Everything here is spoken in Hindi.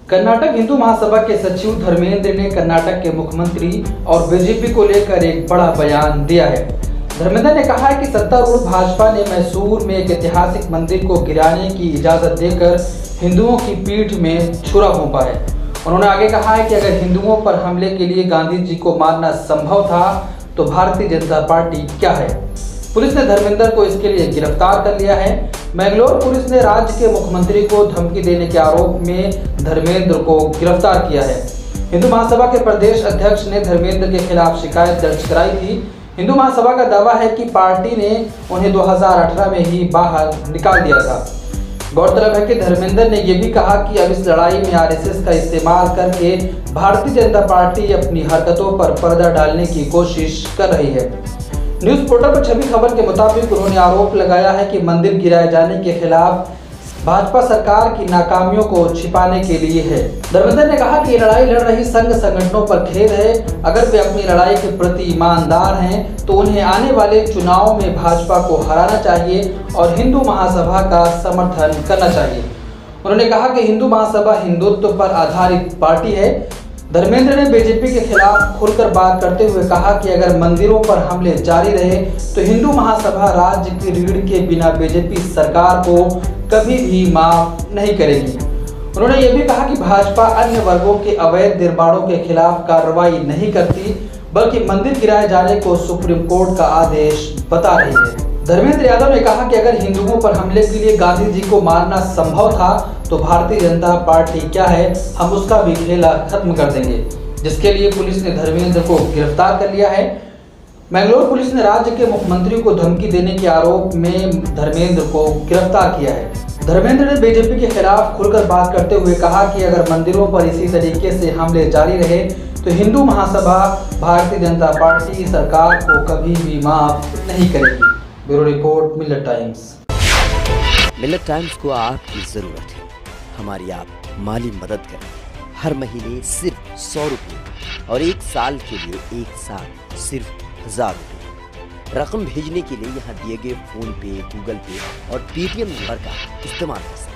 कर्नाटक हिंदू महासभा के सचिव धर्मेंद्र ने कर्नाटक के मुख्यमंत्री और बीजेपी को लेकर एक बड़ा बयान दिया है। धर्मेंद्र ने कहा है कि सत्तारूढ़ भाजपा ने मैसूर में एक ऐतिहासिक मंदिर को गिराने की इजाजत देकर हिंदुओं की पीठ में छुरा घोंपा है। उन्होंने आगे कहा है कि अगर हिंदुओं पर हमले के लिए गांधी जी को मारना संभव था तो भारतीय जनता पार्टी क्या है। पुलिस ने धर्मेंद्र को इसके लिए गिरफ्तार कर लिया है। मैंगलोर पुलिस ने राज्य के मुख्यमंत्री को धमकी देने के आरोप में धर्मेंद्र को गिरफ्तार किया है। हिंदू महासभा के प्रदेश अध्यक्ष ने धर्मेंद्र के खिलाफ शिकायत दर्ज कराई थी। हिंदू महासभा का दावा है कि पार्टी ने उन्हें 2018 में ही बाहर निकाल दिया था। गौरतलब है कि धर्मेंद्र ने यह भी कहा कि अब इस लड़ाई में आरएसएस का इस्तेमाल करके भारतीय जनता पार्टी अपनी हरकतों पर पर्दा डालने की कोशिश कर रही है। न्यूज पोर्टल पर छपी खबर के मुताबिक उन्होंने आरोप लगाया है कि मंदिर गिराए जाने के खिलाफ भाजपा सरकार की नाकामियों को छिपाने के लिए है। धर्मेंद्र ने कहा कि ये लड़ाई लड़ रही संघ संगठनों पर खेद है। अगर वे अपनी लड़ाई के प्रति ईमानदार हैं तो उन्हें आने वाले चुनाव में भाजपा को हराना चाहिए और हिंदू महासभा का समर्थन करना चाहिए। उन्होंने कहा कि हिंदू महासभा हिंदुत्व पर आधारित पार्टी है। धर्मेंद्र ने बीजेपी के खिलाफ खुलकर बात करते हुए कहा कि अगर मंदिरों पर हमले जारी रहे तो हिंदू महासभा राज्य की रीढ़ के बिना बीजेपी सरकार को कभी भी माफ नहीं करेगी। उन्होंने ये भी कहा कि भाजपा अन्य वर्गों के अवैध निर्माणों के खिलाफ कार्रवाई नहीं करती बल्कि मंदिर गिराए जाने को सुप्रीम कोर्ट का आदेश बता रही है। धर्मेंद्र यादव ने कहा कि अगर हिंदुओं पर हमले के लिए गांधी जी को मारना संभव था तो भारतीय जनता पार्टी क्या है, हम उसका भी खेला खत्म कर देंगे, जिसके लिए पुलिस ने धर्मेंद्र को गिरफ्तार कर लिया है। मैंगलोर पुलिस ने राज्य के मुख्यमंत्री को धमकी देने के आरोप में धर्मेंद्र को गिरफ्तार किया है। धर्मेंद्र ने बीजेपी के खिलाफ खुलकर बात करते हुए कहा कि अगर मंदिरों पर इसी तरीके से हमले जारी रहे तो हिंदू महासभा भारतीय जनता पार्टी सरकार को कभी भी माफ नहीं करेगी। ब्यूरो रिपोर्ट, मिलत टाइम्स। मिलत टाइम्स को आपकी जरूरत है, हमारी आप माली मदद करें। हर महीने सिर्फ 100 रुपये और 1 साल के लिए एक साथ सिर्फ 1000 रुपये। रकम भेजने के लिए यहाँ दिए गए फोन पे, गूगल पे और पेटीएम नंबर का इस्तेमाल कर सकते हैं।